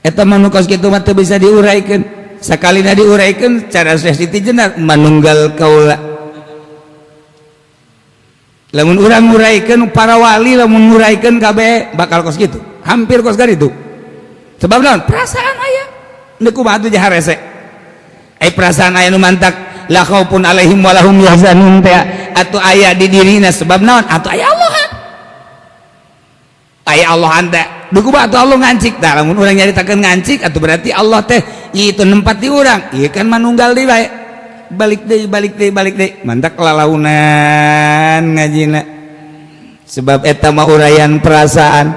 eta manu kos kitu mah teu bisa diuraykeun sakalina diuraykeun cara Siti Jenar manunggal kaula lamun urang nguraykeun para wali lamun nguraykeun kabeh bakal kos kitu hampir kos kitu sebab naon perasaan aya deuk kumaha atuh jah rese perasaan aya nu mantak la khaufun alaihim wa lahum yahzanun teh atuh aya di dirina sebab naon atuh aya Allah aya Allah teh duku atuh Allah ngancik tah lamun urang nyaritakeun ngancik atuh berarti Allah teh itu nempat di urang ieu kan manunggal deui bae balik deui mantak lalaunan ngajina sebab eta mah urayan perasaan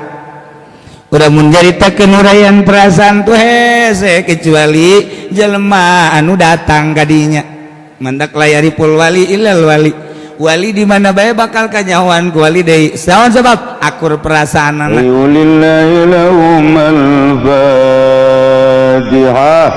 udah menceritakeun urayan perasaan tuh hese kecuali jelema anu datang ka dinya mantak layari pul wali ilal wali wali di mana bae bakal kanyawan ku wali deui saon sebab akur perasaanana lillahi lahumul fatihah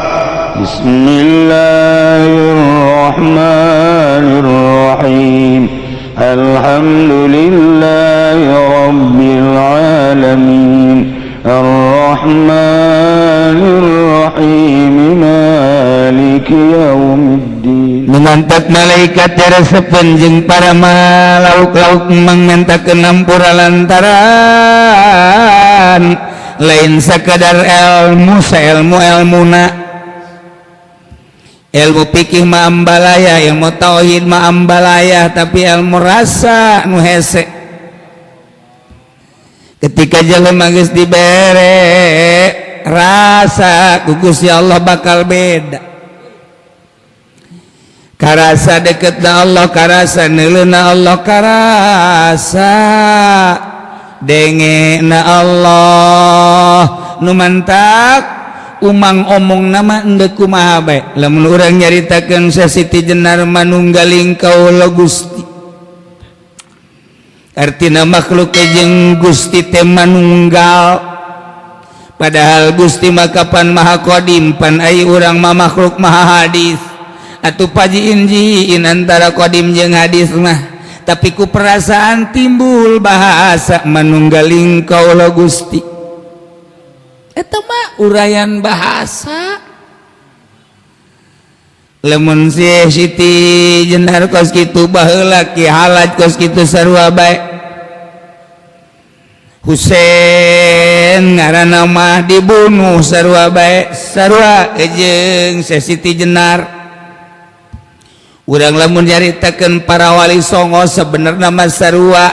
bismillahirrahmanirrahim alhamdulillahi rabbil alamin arrahmanirrahim maliki yaumiddin numantak malaikat resepen jeung para malauk-lauk mangmentakeun ampura lantaran lain sakadar ilmu ilmuna ilmu fikih mah ambalaya ilmu tauhid mah ambalaya tapi ilmu rasa nu hese ketika jelema geus dibere rasa ku Gusti Allah bakal beda karasa deketna Allah karasa neuleuna Allah karasa dengena Allah nu mantak umang omong nama endeu kumaha bae lamun urang nyaritakeun Siti Jenar manunggaling kaula Gusti artina makhluk jeung Gusti teh manunggal padahal Gusti mah kapan maha qadim pan ai urang mah makhluk maha hadis atuh pajiin antara qadim jeung hadis mah tapi ku perasaan timbul bahasa manunggaling kaula Gusti eta mah urayan bahasa lamun Siti Jenar kos kitu baheula ki halat kos kitu sarua bae Husein ngaranna mah dibunuh sarua bae sarua jeung Siti Jenar urang lamun nyaritakeun para wali songo sebenarnya mah sarua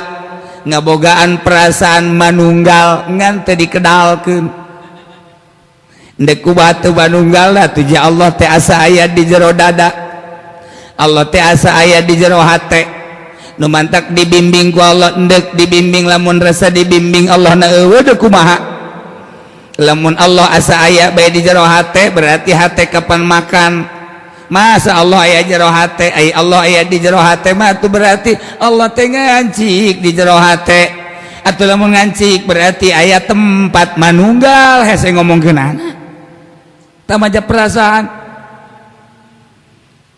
ngabogaan perasaan manunggal ngan teu dikedalkeun ndek kumaha teu manunggal atuh ja Allah teh asa aya di jero dada Allah teh asa aya di jero hate nu mantak dibimbing ku Allah ndek dibimbing lamun rasa dibimbing Allah na eueuh deuk kumaha lamun Allah asa aya bae di jero hate berarti hate kapan makan masa Allah aya jero hate ai Allah aya di jero hate mah atuh berarti Allah teh ngancik di jero hate atuh lamun ngancik berarti aya tempat manunggal hese ngomongkeunana tamaja perasaan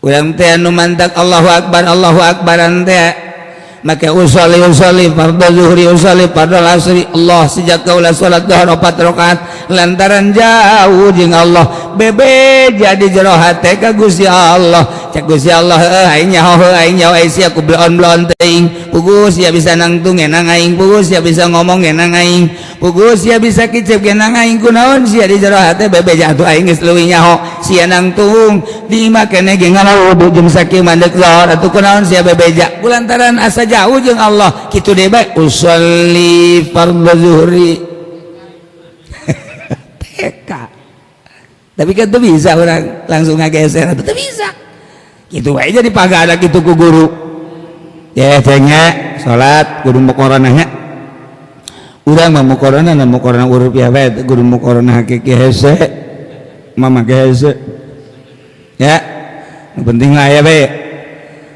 urang teh anu mantak Allahu akbar teh maka usolli fardhu zuhri usolli fardhu asri Allah sejak kaula salat duha 4 rakaat lantaran jauh jeung Allah bebe jadi jero hate ka Gusti Allah cak Gusti Allah ai nyaho ai sia ku blon teuing pugus sia bisa nangtung ngenang aing pugus sia bisa ngomong ngenang aing pugus sia bisa kicep ngenang aing kunaon sia di jero hate bebe jatuh aing geus leuwih nyaho sia nangtung di imah keneh ge ngalawudu jeung sakieu mandek zahar atuh kunaon sia bebeja kulantaran asa jauh jeung Allah kitu deui bae usolli fardhu zuhri teka tapi kan tuh bisa orang langsung ngageser tuh bisa gitu aja dipagada gitu ku guru ya cenah salat guru mukorona nya urang mah mukorona na mukorona urip ya bae guru mukorona hakiki hese mama hese ya penting lah ya bae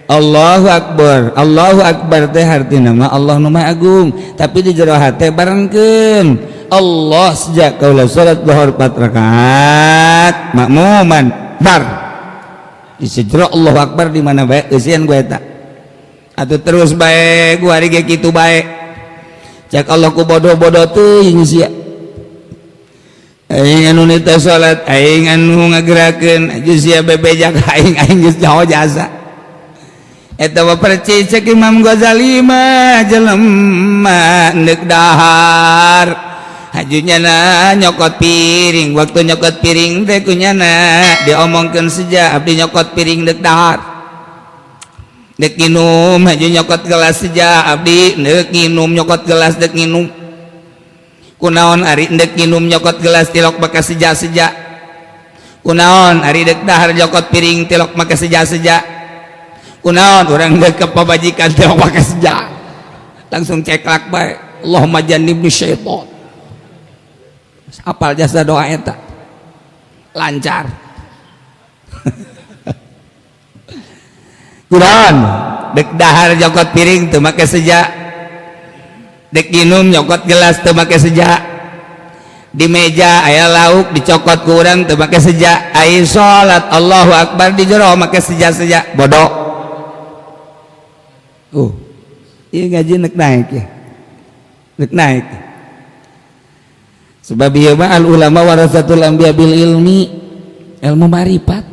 Allahu akbar teh artina mah Allah nu maha agung tapi di jero hate barengkeun Allah sejak kaula salat zuhur 4 rakaat makmuman bar di sejero Allahu akbar di mana bae eusian gue eta atuh terus bae ku ari ge kitu bae cak Allah ku bodoh-bodoh teuing sia aing anu nita salat aing anu ngagerakeun geus sia bebejak aing geus nyaho jasa eta mah percis cek Imam Ghazali mah jelema neuk dahar hajunyana nyokot piring waktu nyokot piring teh kunyana diomongkeun saja abdi nyokot piring neuk dahar neuk nginum haju nyokot gelas saja abdi neuk nginum nyokot gelas neuk nginum kunaon ari endek nginum nyokot gelas tilok make seja-seja kunaon ari dek dahar nyokot piring tilok make seja-seja kunaon urang dek kepabajikan tilok make seja langsung ceklak bae Allahumma jannibni syaiton apal jasa doa eta lancar kunaon dek dahar nyokot piring teu make seja dek minum nyokot gelas teu make seja di meja aya lauk dicokot ku urang teu make seja ai salat Allahu akbar di jero make seja-seja bodoh ieu ngaji neuk naik ya neuk naik sebab ieu mah al ulama warasatul anbiya bil ilmu marifat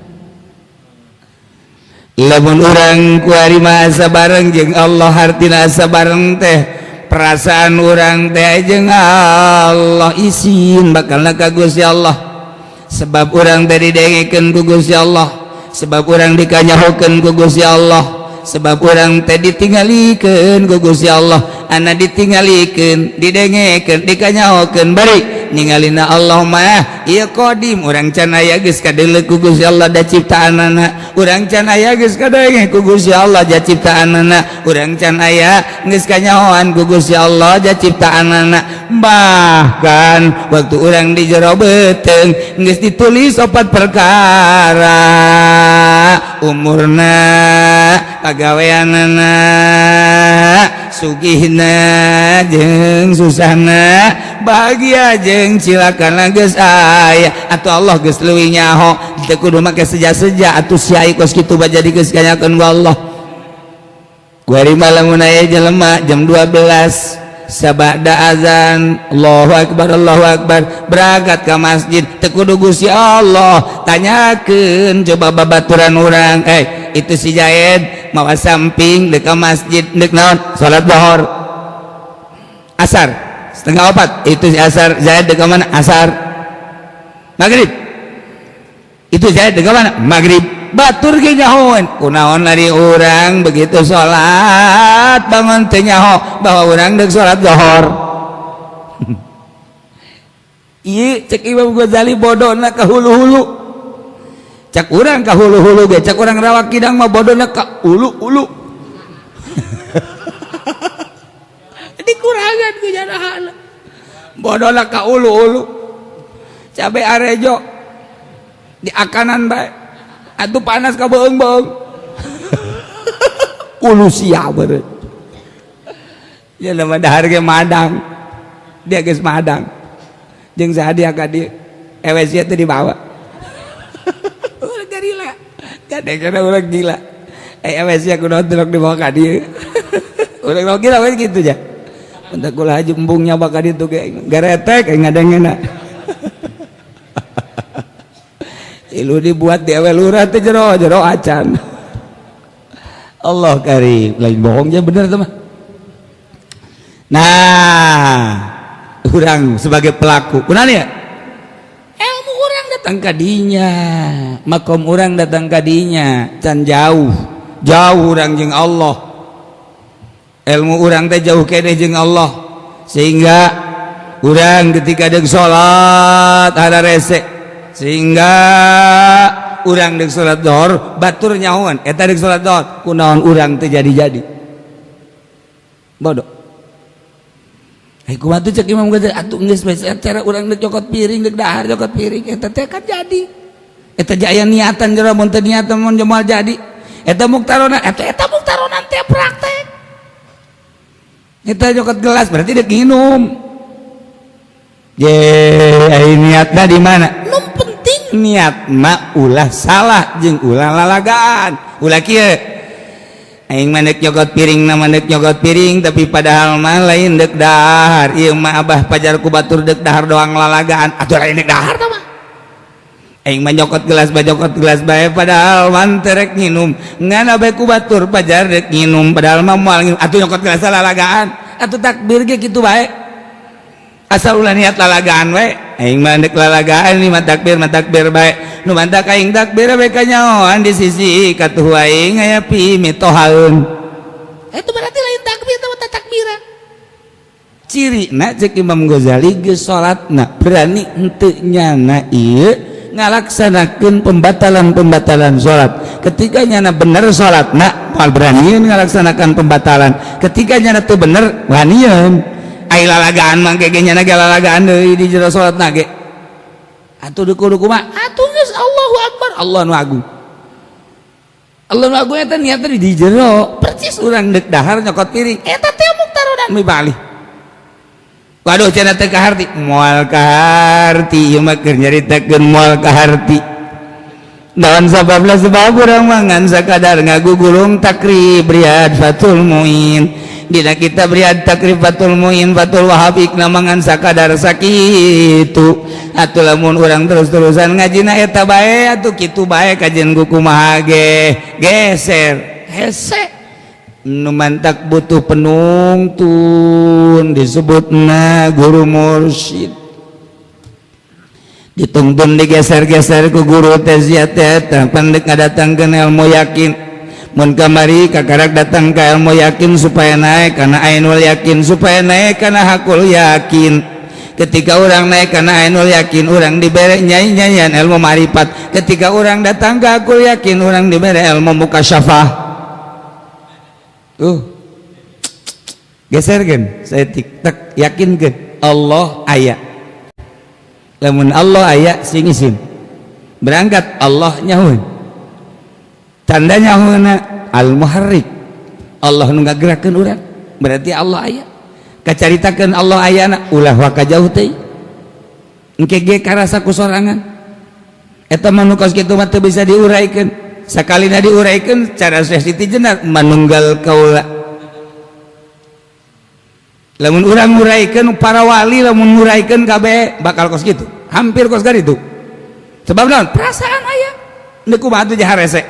lamun urang kuari mah sabareng jeung Allah hartina sabareng teh perasaan orang teh jeung Allah izin bakalna ka Gusti Allah sebab orang teh didengekeun ku Gusti Allah sebab orang dikanyahokeun ku Gusti Allah sebab orang teh ditinggalikeun ku Gusti Allah ana ditinggalikeun didengekeun dikanyahokeun bari ningalina Allah mah ieu qadim urang can aya geus kadeuleu ku Gusti Allah da ciptaanana urang can aya geus kadenge ku Gusti Allah da ciptaanana urang can aya geus kanyahoan ku Gusti Allah da ciptaanana bahkan waktu urang di jero beuteung geus ditulis 4 perkara umurna pagaweanana sugihna jeung susahna bahagia jeung cilakana geus aya atuh Allah geus leuwih nyaho teu kudu make seja-seja atuh siai kos kitu jadi geus kanyakeun ku Allah kuari lamun aya jelema jam 12 sabada azan Allahu akbar berangkat ke masjid teu kudu Gusti Allah tanyakeun coba babaturan urang itu si Jaid mawa samping dek ka masjid dek naon salat zuhur asar 3:30 itu si asar Zaid dek mana asar maghrib itu Zaid dek mana maghrib batur ge nyahoan kunaon lari urang begitu salat bangun teu nyaho bahwa urang dek salat zuhur ieu cek Imam Ghazali bodona ka hulu-hulu cak urang ka hulu-hulu ge cak urang rawak kidang mah bodona ka ulu-ulu dikurangan ku jarahan bodona ka ulu-ulu cabe arejo di akanan bae atuh panas ka beung-beung ulu sia beureuh ya nama dahar ge madang dia geus madang jeung sadia ka dieu ewes teh dibawa kadang-kadang orang gila ewesnya kudu delok dibawa ka dieu urang gila we kitu ja untuk kulah jembungnya baka ditu ge garetek ngadengeuna ilu dibuat di ewe lurah teh jero acan Allah karim lain bohongnya bener teman nah urang sebagai pelaku kunaon ya ilmu urang datang kadinya makom urang datang kadinya can jauh urang jeung Allah ilmu urang teh jauh keneh jeung Allah sehingga urang ketika deuk salat ada rese sehingga urang deuk salat zuhur batur nyahoan eta deuk salat zuhur kunaon urang teh jadi bodoh kumaha tuh cek Imam Ghazali atuh geus bae cara urang deuk nyokot piring deuk dahar nyokot piring eta teh kan jadi eta aya niatan jero mun teu niatan mun moal jadi eta muktaronan teh praktek eta nyokot gelas berarti deuk nginum ai niatna di mana nu penting niat mah ulah salah jeung ulah lalagaan ulah kieu aing mandek nyokot piring na mandek nyokot piring tapi padahal mah lain dek dahar ieu mah abah pajar ku batur dek dahar doang lalagaan atuh lain dek dahar tah mah aing mah nyokot gelas bae padahal man terek nginum ngan abah ku batur pajar dek nginum padahal mah moal nginum atuh nyokot gelas lalagaan atuh takbir ge kitu bae asal ulah niat lalagaan we aing mah dek lalagaan ni mah takbir bae nu mantak aing takbir bae kanyaoan di sisi katuh aing aya pimitohaeun itu berarti lain takbir teh takbira cirina cek Imam Ghazali geus salatna berani henteu nyana ieu ngalaksanakeun pembatalan salat ketika nyana bener salatna moal beranian ngalaksanakan pembatalan ketika nyana teu bener wanian ai lalagaan mangke ge nyana ge lalagaan deui di jero salatna ge atuh duku mah atuh geus Allahu Akbar Allah nu agung eta niatna di jero percis urang deuk dahar nyokot piring eta teh muktarodan mibali waduh cenah teh kaharti moal kaharti ieu mah keur nyaritakeun moal kaharti naon sababna sebab urang mah ngan sakadar ngagugulung takrib riyad fatul muin dina kita beriad takrib fatul muin fatul wahabik namangan sakadar sakitu atuh lamun urang terus-terusan ngajina eta bae atuh kitu bae kajian kumaha ge geser hese nu mantak butuh penuntun disebutna guru mursyid dituntun digeser-geser ku guru teh sia teh pandek ngadatangkeun ilmu yakin mun kamari kakarak datang ka ilmu yakin supaya naik kana ainul yakin supaya naik kana hakul yakin ketika orang naik kana ainul yakin orang dibere nyai-nyaian ilmu marifat ketika orang datang ka hakul yakin orang dibere ilmu mukasyafah geserkeun saya tik-tak yakinkeun Allah aya lamun Allah aya sing isim berangkat Allah nyahoun tandanya huna al-muharrik Allah nu ngagerakeun urang berarti Allah aya kacaritakeun Allah ayana ulah wa kajauh teh engke ge karasa ku sorangan eta mah nu kos kitu mah teu bisa diuraykeun sakalina diuraykeun cara Syekh Siti Jenar manunggal kaula lamun urang nguraykeun para wali lamun nguraykeun kabeh bakal kos kitu hampir kos garitu sebab naon perasaan aya neuk kumaha atuh jahar rese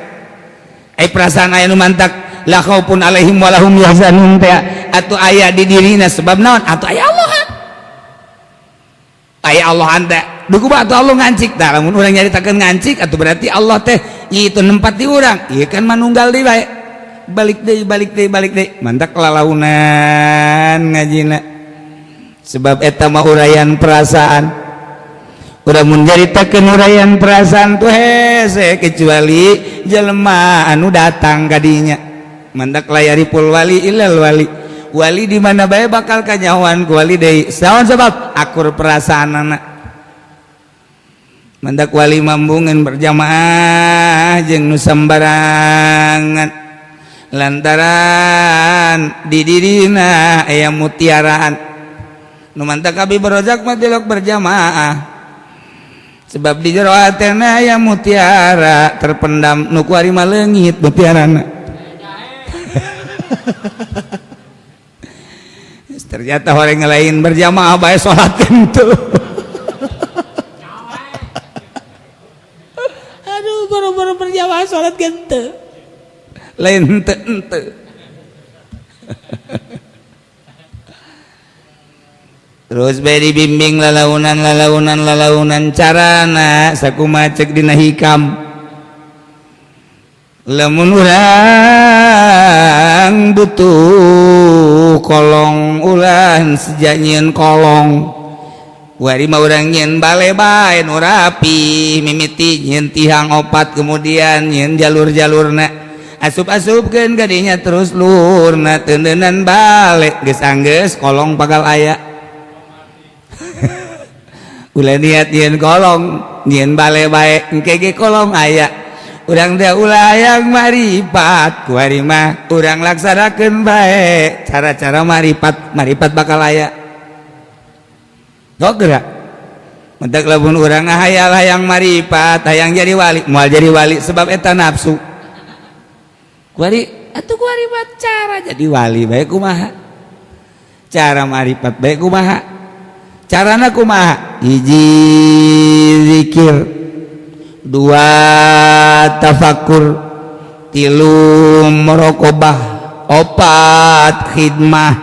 perasaan aya nu mantak la khaufun alaihim wa lahum yahzanun teh atuh aya di dirina sebab naon atuh aya Allah teh duku atuh Allah ngancik tah lamun urang nyaritakeun ngancik atuh berarti Allah teh itu nempat di urang ieu kan manunggal deui bae balik deui mantak lalaunan ngajina sebab eta mah urayan perasaan udah menceritakan urayan perasaan tuh hese kecuali jelema anu datang kadinya mandak layari pul wali ilal wali di mana bae bakal kanyawan ku wali deui saon sebab akur perasaanana mandak wali mambungeun berjamaah jeung nu sambarangan lantaran di dirina aya mutiaraan nu mantak abi berojak mah tilok berjamaah sebab di jero atena aya mutiara terpendam nu ku ari mah leungit mutiarana ternyata orang lain berjamaah bae salat kentu aduh baru-baru berjamaah salat kentu lain ente terus bae dibimbing lalaunan carana sakumaha cek dina hikam lamun urang butuh kolong ulah sejak nyieun kolong wari mah urang nyieun bale bae nu rapi mimiti nyieun tihang opat kemudian nyieun jalur-jalurna asup-asupkeun ka dinya terus lurna teundeunnan bale geus anggeus kolong pagal aya ulah niat nyieun kolong nyieun bale bae engke ge kolong aya urang teh ulah hayang marifat ku ari mah urang laksanakeun bae cara-cara marifat bakal aya gerak mentak lamun urang hayang marifat hayang jadi wali moal jadi wali sebab eta nafsu ku ari atuh kumaha cara jadi wali bae kumaha cara marifat bae kumaha carana kumaha hiji zikir dua tafakur tilu muraqabah opat khidmah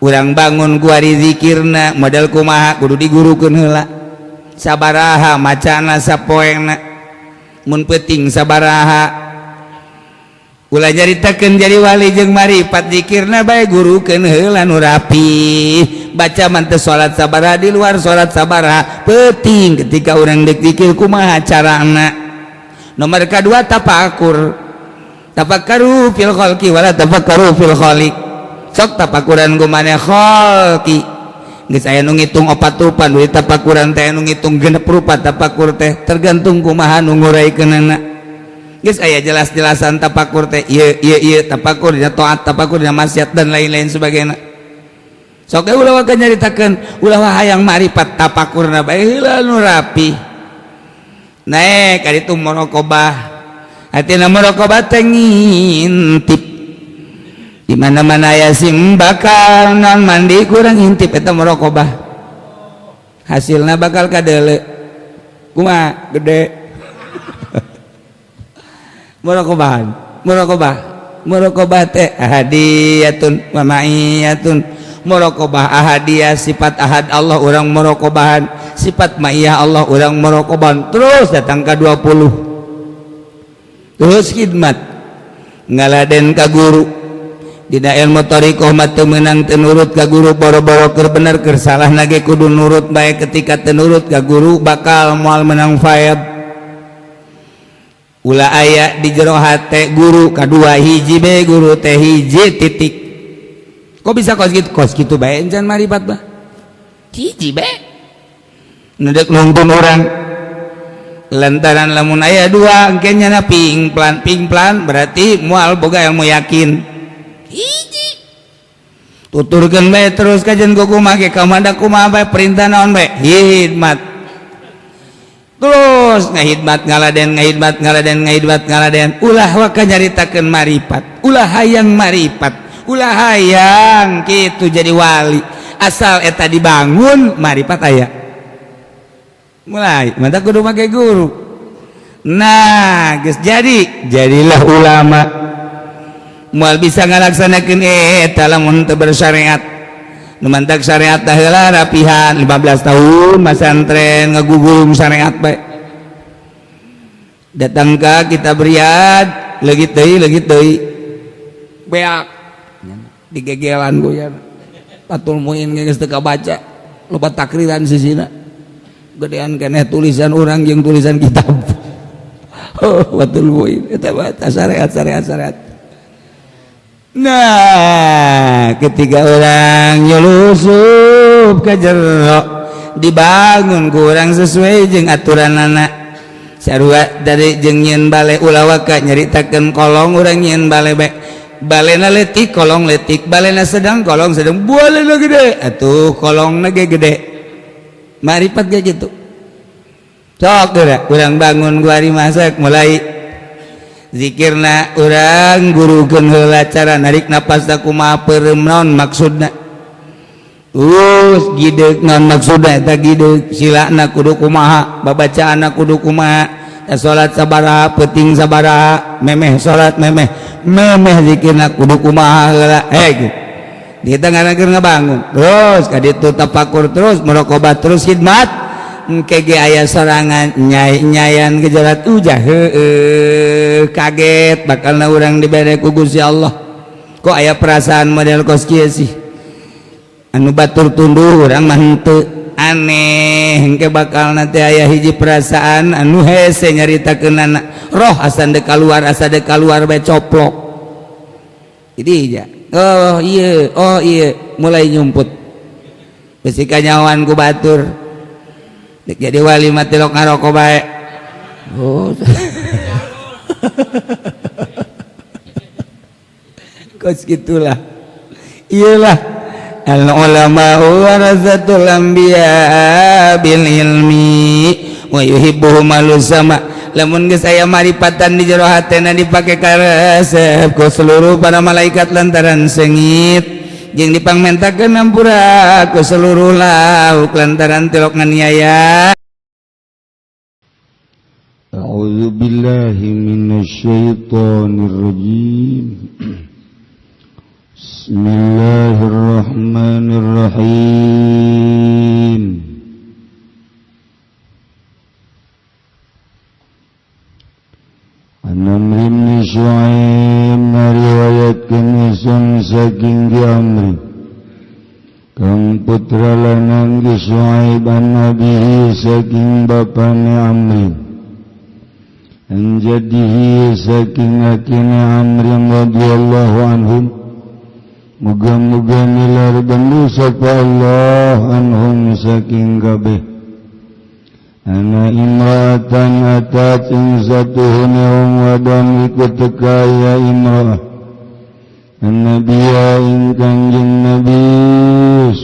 urang bangun ku ari zikirna modal kumaha kudu digurukeun heula sabaraha macana sapoena mun peuting sabaraha ulah nyaritakeun jadi wali jeung marifat zikirna bae gurukeun heula nu rapi baca mah teu salat sabaraha di luar salat sabaraha peuting ketika urang dek zikir kumaha carana nomor kadua tafakur tafakkaru fil khalqi wala tafakkaru fil khaliq sok tafakuran ku maneh khalqi geus aya nu ngitung 4 rupa duit tafakuran teh nu ngitung 6 rupa tafakur teh tergantung kumaha nu nguraikeunana geus aya jelas-jelasan tafakur teh ieu tafakur dina taat tafakur dina maksiat dan lain-lain sebagainya sok ulah wae nyaritakeun ulah hayang marifat tafakurna bae heula nu rapi naik ka ditu muraqabah atina muraqabah teh ngintip di mana-mana aya sim bakal naon mandi kurang ngintip eta muraqabah hasilna bakal kadeuleu kumaha gede muraqabah teh ahadiyatun wa ma'iyatun muraqabah ahadiyah sifat ahad Allah urang muraqabahan sifat ma'iyah Allah urang muraqabahan terus datang ka 20 terus khidmat ngaladen ka guru dina ilmu thariqah mah teu meunang teu nurut ka guru boro-boro keur bener keur salah nage kudu nurut bae ketika teu nurut ka guru bakal moal menang faed ulah aya di jero hate guru kadua hiji be guru teh hiji titik kok bisa kos gitu bae encan marifat bah hiji be nedek nungtun orang lantaran lamun aya dua engkenya na ping plan berarti moal boga ilmu yakin hiji tuturkeun bae terus kajen kumaha ge kamanda kumaha bae perintah naon bae khidmat terus ngahidmat ngaladen ulah waka nyaritakeun marifat ulah hayang marifat ulah hayang kitu jadi wali asal eta dibangun marifat aya mulai mata kudu make guru nah geus jadilah ulama moal bisa ngalaksanakeun eta lamun teu bersyariat nu mantak syariat tah heula rapihan 15 tahun masantren ngagugulung syariat bae datang ka kitab riyad leugit deui beak digegelan goyan patul muin geus teu kabaca loba takriran sisina gedean keneh tulisan urang jeung tulisan kitab patul muin eta baca syariat nah ketika orang nyelusup ke jero dibangun kurang sesuai jeung aturan anak sarua dari jeung nyeun bale ulah waka nyaritakeun kolong urang nyeun bale bae balena letik kolong letik balena sedang kolong sedang balena gede atuh kolongna ge gede marifat ge kitu sok geura urang bangun ku ari masak mulai zikirna urang gurukeun heula cara narik napas da kumaha peureum naon maksudna terus gideuk naon maksudna eta gideuk silana kudu kumaha babacaanna kudu kumaha salat sabaraha peuting sabaraha memeh salat memeh zikirna kudu kumaha heula kita ngarakeun ngabangun terus ka ditu tafakur terus muraqabah terus khidmat kege aya sorangan nyayan gejarat ujah kaget bakalna urang dibere ku Gusti Allah kok aya perasaan model kos kieu sih anu batur tunduh urang mah henteu aneh engke bakal nanti aya hiji perasaan anu hese nyaritakeunana roh asa dek kaluar bae coplok jadi ya oh iya mulai nyumput besi kanyawan ku batur jadi wali mati lok ngaroko bae oh kos gitulah iyalah al ulama warasatul anbiya bil ilmi wa yuhibbuhum sama lamun geus aya maripatan di jero hatena dipake karesep ku seluruh para malaikat lantaran sengit jeung dipangmentakeun ampura ku seluruh lauk lantaran tilok nganiaya. أعوذ بالله من الشيطان الرجيم بسم الله الرحمن الرحيم عن عمرو بن شعيب meriwayatkeun isun saking Amr kang putra lanang Syuaib an nabihi saking bapane Amr an jaddihi saking akine Amr radhiyallahu anhum muga-muga nilar bandu sapa Allah anhum saking kabeh ana imratan atat ing satuhune wong wadon iku teka ya imrah an-nabiyya ing kanjeng Nabi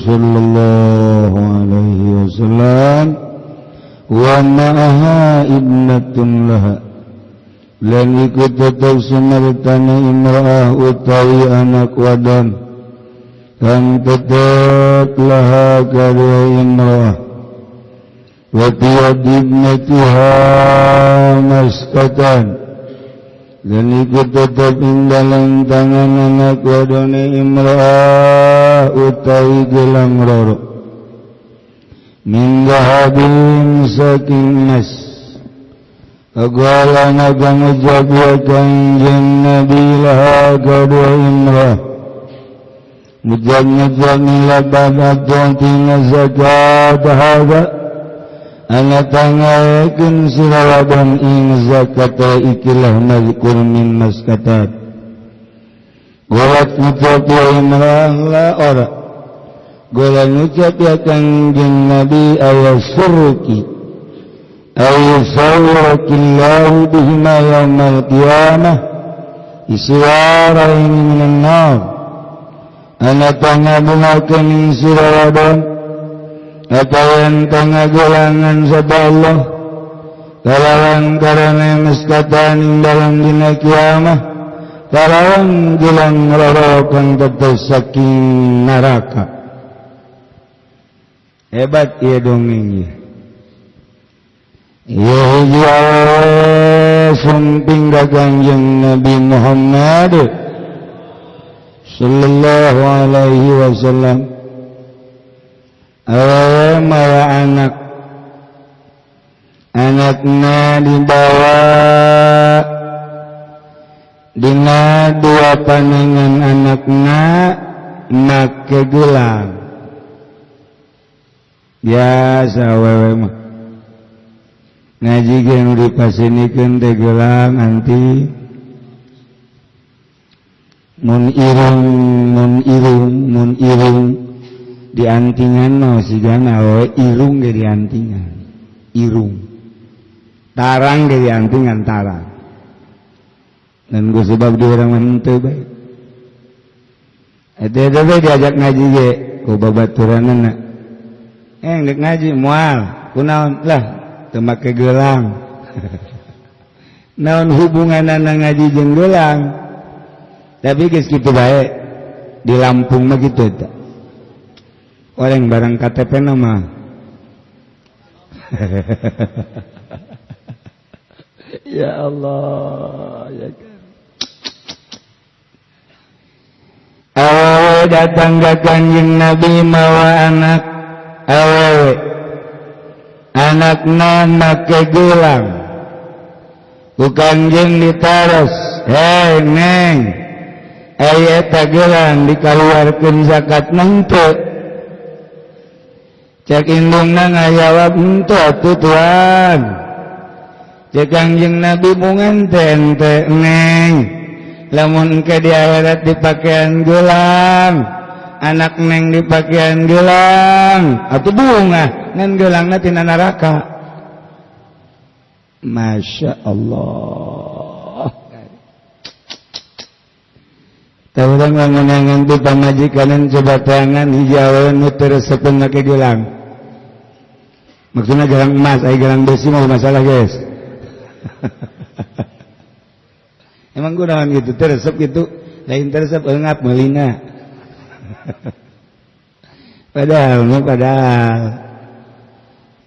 sallallahu alaihi wasallam wa ma'aha ibnatun laha lan iku tetep sumertane imrah utawi anak wadon kang tetep laha kadhe imrah wa ibnatiha maskatan lan iku tetep ing dalem tangan anak wadone imrah utawi gelang roro min dahabin saking mas agala nagang ujab ya kanjeng Nabi laha kadua imrah mujab nila badatun tina zakat haga anak tangayakin sirawadan ing zakat ikilah mazkur min maskatat golat ngucap ya imrah la ora golat ngucap ya kanjeng Nabi ayasurruki ayyusawwakillahu bihima yawmal qiyamah iswara ini minan nar anak tangabungakan ing sirawadan atayan tangagulangan sabda Allah kalawan karana maskatan ing dalam dina kiamah kalawan gilang rorokan tetap saking neraka. Hebat ya dongengnya. Ya hijau sumping kanjeng Nabi Muhammad sallallahu alaihi wasallam maya anakna dibawa dina dua panangan anakna make gelang biasa wewe mah ngaji ge nu dipasenikeun teh gelang anti mun irung di antingan no sigana we irung ge di antingan irung tarang ge di antingan tarang dan ku sebab di urang henteu bae eta bae diajak ngaji ge ku babaturanna enggeuk ngaji moal kunaon lah teu make gelang naon hubunganna ngaji jeung gelang tapi geus kitu bae di Lampung mah kitu eta orang barang KTP nama ya Allah ya kan awewe datang ke kanjeng Nabi mawa anak awewe anakna make gelang ku kanjeng ditaros hei neng aya eta gelang dikaluarkeun zakat nangteu cek indungna ngajawab henteu atuh tuan cek kanjeng Nabi bungan teh neng lamun ke di akhirat dipakean gelang anak neng dipakean gelang atuh bunga ngan gelangna tina neraka. Masya Allah tahuran ngangan tu pamajikanan coba tangan hijauan nu teresepeun make gelang maksudnya gelang emas ay gelang besi mau masalah guys Emang kunaon gitu teresep gitu, lain teresep eungap meulina. Padahal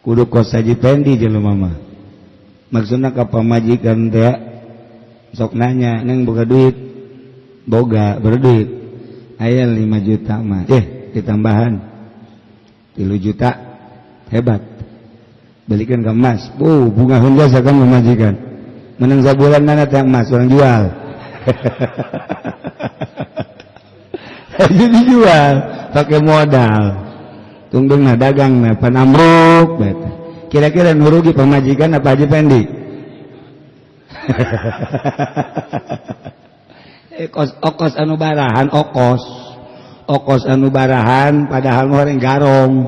kudu kos saji pendi jelema mah. Maksudna ka pamajikan teh sok nanya, "Neng boga duit?" Boga, berduit. Aya 5 juta mah. Ditambahan 3 juta. Hebat. Belikan ke emas. Bunga hundas akan memajikan. Menang sabulan mana teh emas orang jual. Jadi dijual pakai modal. Tunggunya dagang pan amruk. Kira-kira nurugi pemajikan apa aja pendi? Okos anu barahan, okos anu barahan padahal orang garong.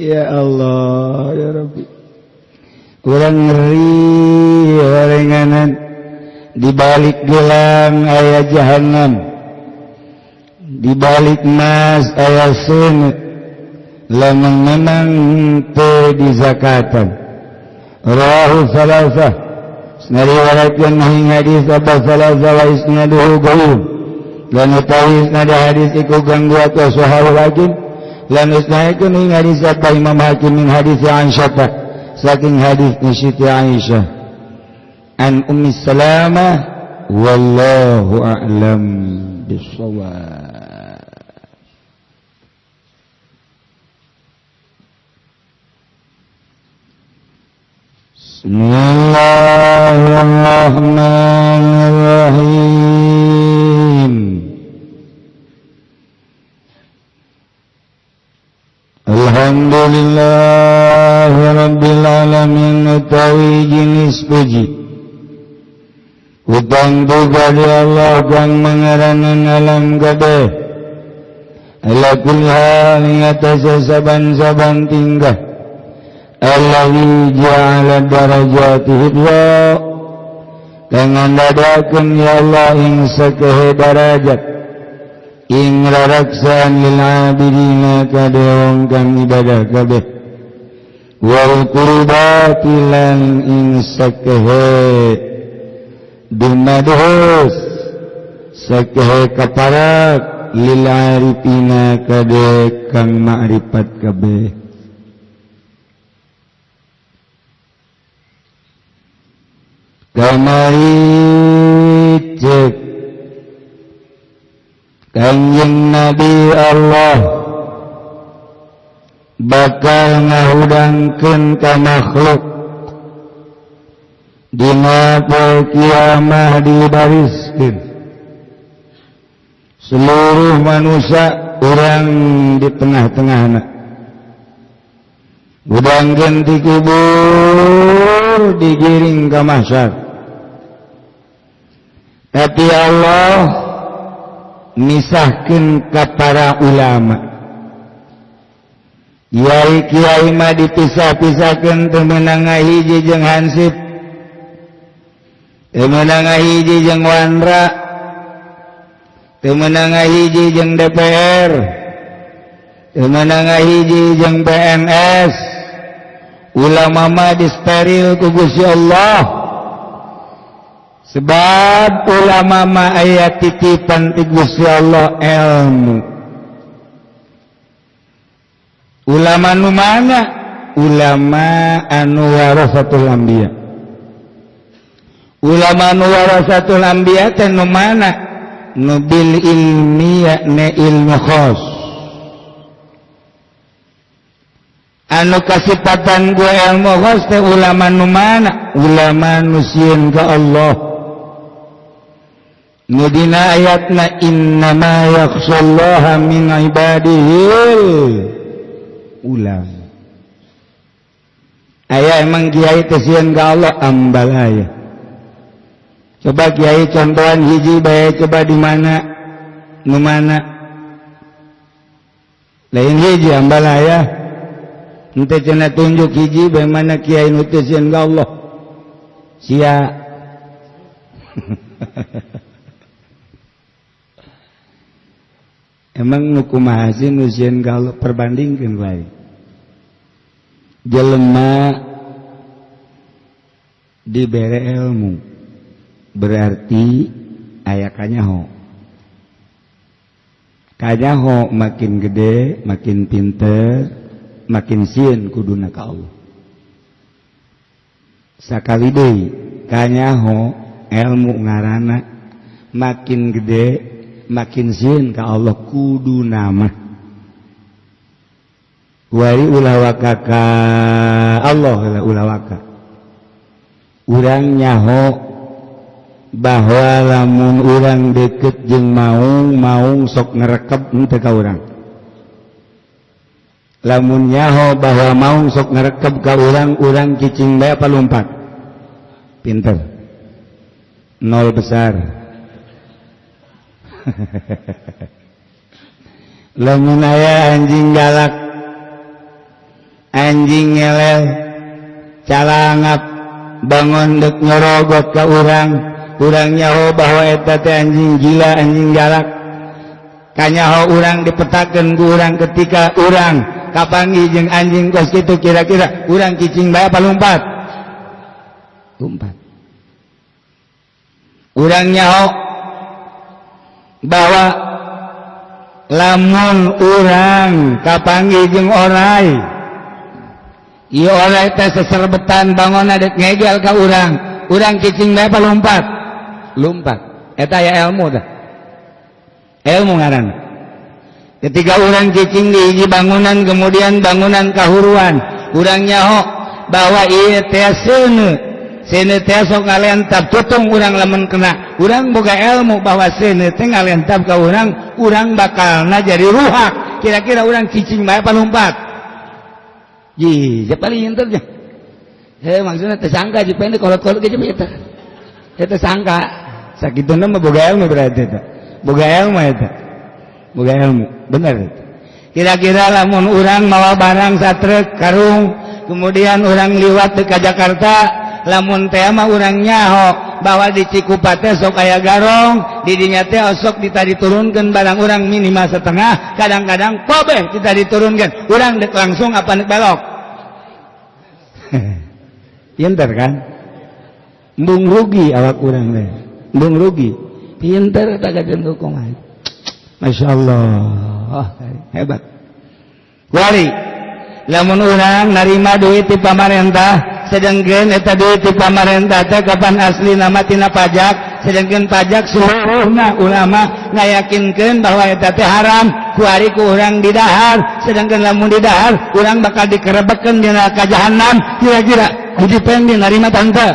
Ya Allah, ya Rabbi. Kurang ngeri orenganan di balik gelang aya jahannam, di balik mas aya sunut, lamun memang teu dizakatan. Rawahu salasah, senariwayatkeun hing hadis Abu Salasah wa isnaduhu dhaif. Lan utawi isnad hadis iku ganggu atau sahih lagi. Lan isnaikeun hing hadis Imam Hakim min hadis Aisyah. Saking hadis Siti Aisyah an Ummi Salamah wallahu a'lam bissawab. Bismillahirrahmanirrahim. Alhamdulillah Rabbil alamin utawi jenis puji utang duga di Allah kang mangaranan alam kabeh ala kulli hal ing atase saban-saban tingkah Allahi ja'ala darajati hibra kang ngandadakeun ya Allah ing sakehe darajat ing raraksan lil abidina kadewong kang ibadah kabeh wal qurbatilan ing sakehe dumados sakehe kaparak lil arifina kadeh kang ma'rifat kabeh. Kamari cek Kanjeng Nabi Allah bakal ngahudangkeun ka makhluk dina poe kiamah dibariskeun seluruh manusia urang di tengah-tengahna udangkeun ti kubur digiring ka mahsyar tapi Allah misahkeun ka para ulama. Kiai mah dipisah-pisahkeun teu meunang ngahiji jeung hansip, teu meunang ngahiji jeung Wandra, teu meunang ngahiji jeung DPR, teu meunang ngahiji jeung PNS. Ulama mah disteril ku Gusti Allah. Sebab ulama mah aya titipan ti Gusti Allah ilmu. Ulama nu mana? Ulama anu warasatul anbiya. Ulama nu warasatul anbiya teh nu mana? Nu bil ilmiya ne ilmu khos. Anu kasipatan ku ilmu khos teh ulama nu mana? Ulama nu sieun ka Allah. Nudina ayatna innama yakhshallaha min ibadihil ulama. Aya emang kiai teh sieun ka Allah ambal aya. Coba kiai contohan hiji bae coba di mana? Nu mana? Lain hiji ambal aya. Henteu cenah tunjuk hiji bae mana kiai nu teh sieun ka Allah. Sia. Emang nu kumaha sih nu sieun ka Allah perbandingkeun wae. jelema dibere ilmu berarti aya kanyaho makin gede makin pinter makin sieun kuduna ka Allah sakali deui kanyaho ilmu ngaranna makin gede makin sieun ka Allah kuduna mah wari ulawaka ka Allah ulawaka urang nyaho bahwa lamun urang deket jeung maung sok ngerekep henteu ka urang lamun nyaho bahwa maung sok ngerekep ka urang cicing bae palumpat pinter nol besar lamun aya anjing galak anjing ngelel calangap bangun dek nyorogot ka urang nyaho bahwa eta teh anjing gila anjing galak kanyaho urang dipetakeun ku urang ketika urang kapanggih jeung anjing kos kitu kira-kira urang cicing bae apa lompat urang nyaho bahwa lamun urang kapanggih jeung orai ieu orai teh seserbetan bangun adek ngegel ka urang cicing bae apa lompat eta aya ilmu dah ilmu ngaranna ketika urang cicing di hiji bangunan kemudian bangunan kahuruan urang nyaho bahwa ieu teh seuneu teh sok ngalentap tutung urang lamun kena urang boga ilmu bahwa seuneu teh ngalentap ka urang bakalna jadi ruhak kira-kira urang cicing bae apa lompat paling inter nya maksudna teu sangka jeung pendek kolot-kolot ge eta sangka sakituna mah boga ilmu berarti eta boga ilmu bener kira-kira lamun urang mawa barang satrek karung kemudian urang liwat ke Jakarta lamun teh mah urang nyaho bahwa di Cikupa teh sok aya garong di dinya teh sok diturunkeun barang urang minimal setengah kadang-kadang pobeh diturunkeun urang dek langsung apa nek belok pinter kan embung rugi awak urang teh embung rugi pinter tagakeun hukum aja Masya Allah hebat wali lamun urang narima duit ti pamarentah sedengkeun eta duit ti pamarentah teh kapan asli nama tina pajak sedengkeun pajak seluruhna ulama ngayakinkeun bahwa eta teh haram ku ari ku urang didahar sedengkeun lamun didahar urang bakal dikerebekeun dina ka jahanam kira-kira kudu pengen narima tante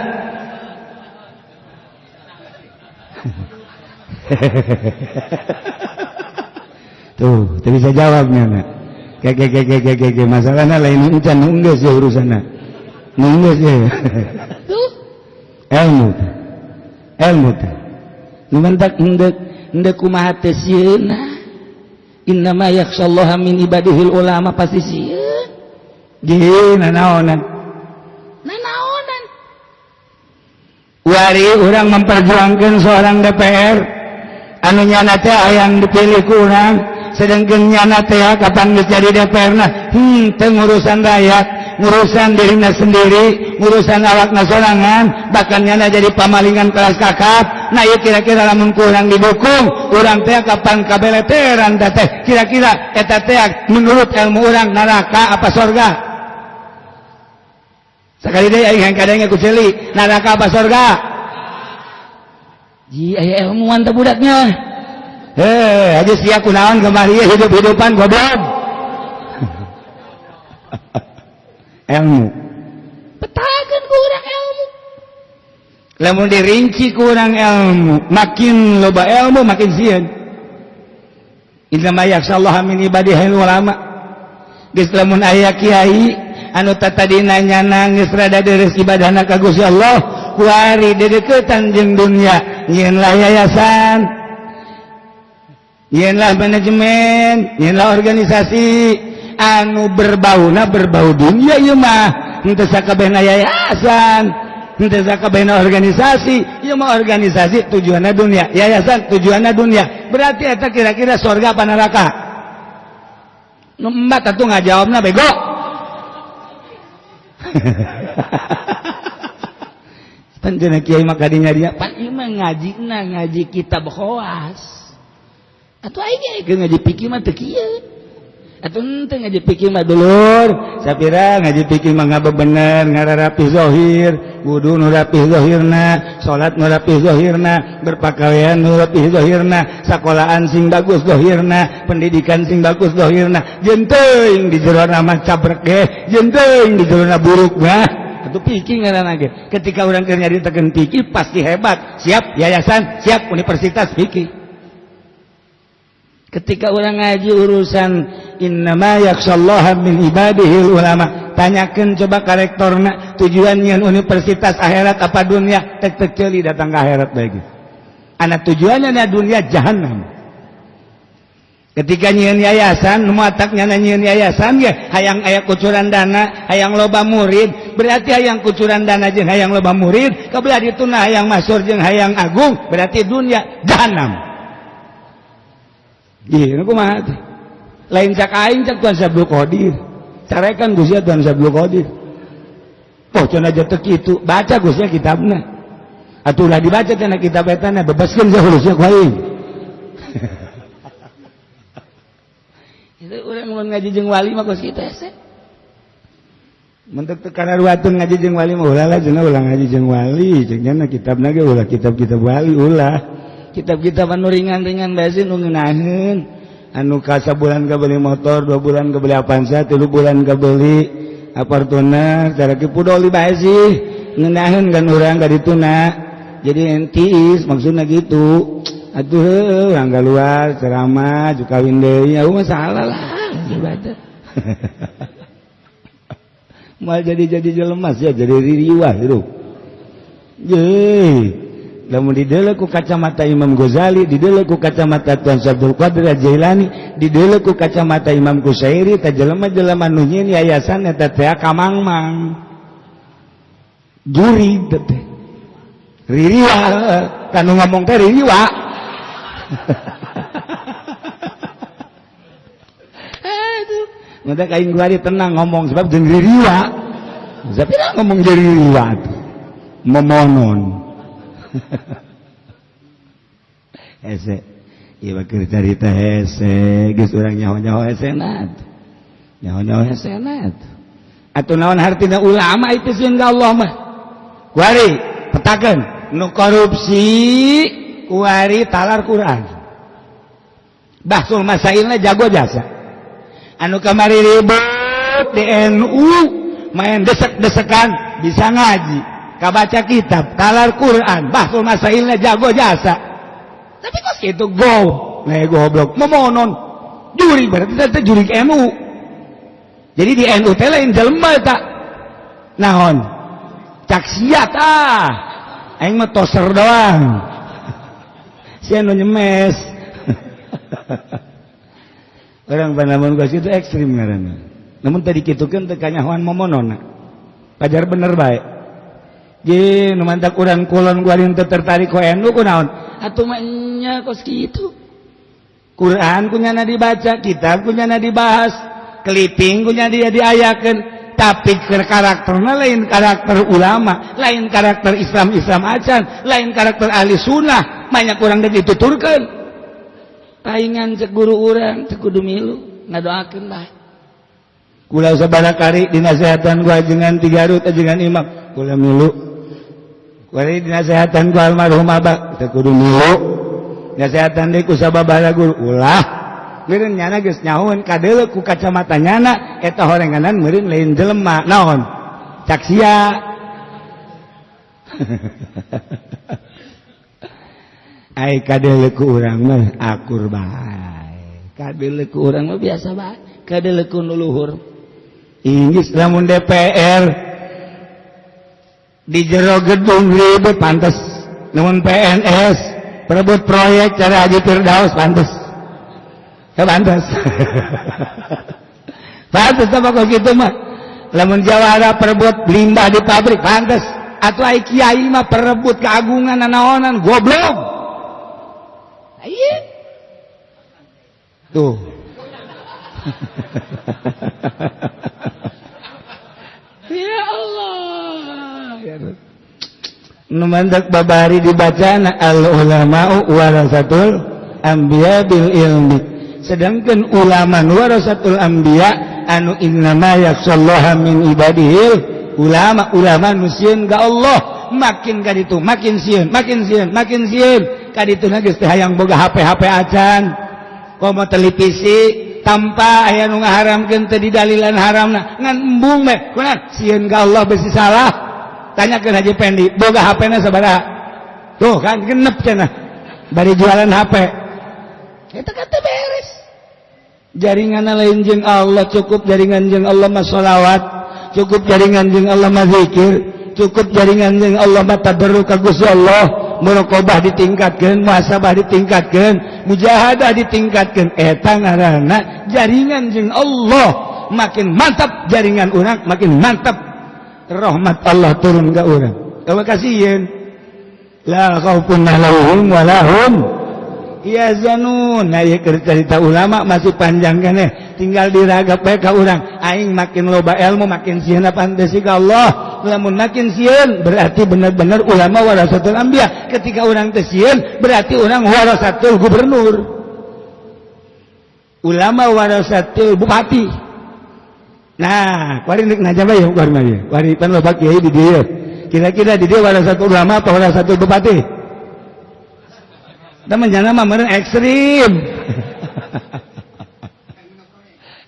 tuh bisa jawabnya nak masalahnya lain encan nungges ya urusannya nungges ya ilmu tuh numantak ndek kumaha teh sieuna innama yakhsyallaha min ibadihil ulama pasti sieun jeung nanaonan wari urang memperjuangkan seorang DPR anu nyana teh hayang dipilih ku urang sedengkeun nyana teh kapan geus jadi DPR na teu ngurusan rakyat ngurusan dirina sendiri ngurusan awakna sorangan bahkan nyana jadi pamalingan kelas kakap nah ieu kira-kira lamun ku urang didukung urang teh kapan kabeleteran teh kira-kira eta teh menurut ilmu urang neraka apa surga sekali deui aing kadang ku ceuli neraka apa surga aya ilmuwan teh budaknya aja sia kunaon kemari hidup-hidupan goblok ilmu petakeun ku urang ilmu lamun dirinci ku urang ilmu makin loba ilmu makin sieun innama yakhsyallaha min ibadihil ulama geus lamun aya kiai anu tatadina nyana geus rada deres ibadahna ka Gusti Allah kuari dedeketan jeung dunya nyeun lah yayasan nyeun lah manajemen nyeun lah organisasi anu berbau dunia ieu mah henteu sakabehna yayasan henteu sakabehna organisasi ieu mah organisasi tujuanna dunia yayasan tujuanna dunia berarti eta kira-kira surga apa neraka nu embat atuh ngajawabna bego pan cenah kiai mah kadinya dia pan ieu mah ngaji kitab khawas atuh aing ngaji fikih mah teu kieu atuh henteu ngaji fikih mah dulur sapira ngaji fikih mah bener ngararapi zahir wudu nu rapih zahirna salat nu rapih zahirna berpakaian nu rapih zahirna sakolahan sing bagus zahirna pendidikan sing bagus zahirna jeung teuing di jerona mah cabrek ge jeung teuing di jerona buruk mah atuh fikih ngaranna ge ketika urang keur nyaritakeun fikih pasti hebat siap yayasan siap universitas fikih ketika orang ngaji urusan innama yakhshallaha min ibadihil ulama tanyakeun coba ka rektorna tujuan nyeun universitas akhirat apa dunia tek ceuli datang ke akhirat bae ana tujuanna na dunia jahanam ketika nyeun yayasan nu mataknya nyeun yayasan ge hayang aya kucuran dana hayang loba murid berarti hayang kucuran dana jeung hayang loba murid kabelah dituna hayang masyhur jeung hayang agung berarti dunia jahanam. Iya, kumaha teh? Lain cak aing cak Tuan Sabdul Qadir. Carekan Gusnya Tuan Sabdul Qadir. Oh, cenah aja teu kitu. Baca Gusnya kitabna. Atuh ulah dibaca cenah kitab eta na bebaskeun sahulusnya ku aing. Itu urang mun ngaji jeung wali mah geus kitu hese. Mun teu kararuateun ngaji jeung wali mah ulah lah cenah ulah ngaji jeung wali. Cenah kitabna ge ulah kitab-kitab wali ulah. Kitab-kitab anu ringan-ringan bae nu ngeunaheun anu ka sabulan kabeli motor 2 bulan kabeli Avanza 3 bulan kabeli Fortuner cara ki pudoli bae sih ngeunaheun kan urang ka dituna jadi entiis maksudna gitu atuh urang luar ceramah ju kawin deui ya masalah lah ibadah mal jadi jelema ya jadi ririwah gitu ye lamun dideuleu ku kacamata Imam Ghazali, dideuleu ku kacamata Tuan Abdul Qadir Jailani, dideuleu ku kacamata Imam Qusyairi, teh jelema-jelema nu nyieun yayasan eta teh kamangmang. Juri teh. Ririwa, kanu ngomong teh ririwa. Aduh, mun teh kaing guari tenang ngomong sebab jeung ririwa. Sapira ngomong jeung ririwa tuh. Memonon. Hese ieu keur carita hese geus urang nyaho-nyaho hesenat nyaho-nyaho hesenat atuh naon hartina ulama itu sieun ka Allah mah kuari petakeun nu korupsi kuari talar Quran bahsul masailna jago jasa anu kamari ribet di NU main desek-desekan bisa ngaji kabaca kitab, talar Quran, bahsul masailnya jago jasa. Tapi kok gitu go, goblok, memonon, juri berarti itu juri NU. Jadi di NU teh lain jelema eta. Naon? Cak siat aing mah toser doang. Sia nu nyemes. Orang panamun geus itu ekstrim ngaranna. Namun tadi kitukeun teu kanyahoan memononna. Pajar bener bae. Ye nu mantak urang kulon guarin teu tertarik ku NU kunaon atuh mah nya kos kitu Quran kunyana dibaca kitab kunyana dibahas keliping kunyana dia diayakeun tapi karakterna lain karakter ulama lain karakter Islam acan lain karakter ahli sunnah banyak urang teh dituturkeun paingan cek guru urang teu kudu milu ngadoakeun bae kula sabaraha kari dinasehatan ku ajengan 3 Garut ajengan imam kula milu kuari dinasehatan ku almarhum abah teu kudu milu nasehatan deui ku sababaraha guru ulah meureun nyana geus nyahoeun kadeuleu ku kacamata nyana eta horenganan meureun lain jelema naon cak sia ai kadeuleu ku urang mah akur bae kadeuleu ku urang mah biasa bae kadeuleu ku nu luhur inggis lamun DPR di jero gedung ribet pantes namun PNS perebut proyek cara Haji Firdaus pantes pantes pantes apa kok gitu mah lamun jawara perebut limbah di pabrik pantes atuh ai kiai mah perebut keagungan nanaonan goblok ayeuna tuh ya Allah nu mantak babari dibacana al ulama'u warasatul anbiya bil ilmi, sedangkan ulama warasatul anbiya anu innama yakhshallaha min ibadihil ulama nu sieun ka Allah, makin ka ditu makin sieun ka ditu geus teh hayang boga HP acan komo televisi tanpa aya nu ngaharamkeun teh di dalilan haramna ngan embung meh kunaon sieun ka Allah besi salah. Tanyakeun Haji Pendi boga HP-na sabaraha tuh kan genep cenah bari jualan HP eta kata beres. Jaringanna lain jeung Allah, cukup jaringan jeung Allah mah sholawat, cukup jaringan jeung Allah mah zikir, cukup jaringan jeung Allah mah tadarruk ka Gusti Allah, muraqabah ditingkatkeun, muhasabah ditingkatkeun, mujahadah ditingkatkeun. Eta ngaranna jaringan jeung Allah. Makin mantap jaringan urang, makin mantap rahmat Allah turun ka urang. Terima kasih. La khaufun alaihim wa lahum yazanun. Nah, ieu keur cerita ulama masih panjang keneh. Tinggal diragap bae ka urang. Aing makin loba ilmu makin sieun pantesi ka Allah. Lamun makin sieun berarti bener-bener ulama warasatul anbiya. Ketika urang teu sieun berarti urang warasatul gubernur. Ulama warasatul bupati. Nah, kuari nek najaba ya kuari mah ya. Kuari pan loba kiai di dieu. Kira-kira di dieu warasatul ulama apa warasatul bupati? Da menjana mah meureun ekstrim.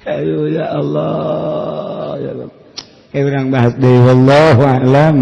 Aduh ya Allah, ya Allah. Kayak urang bahas deui wallahu a'lam.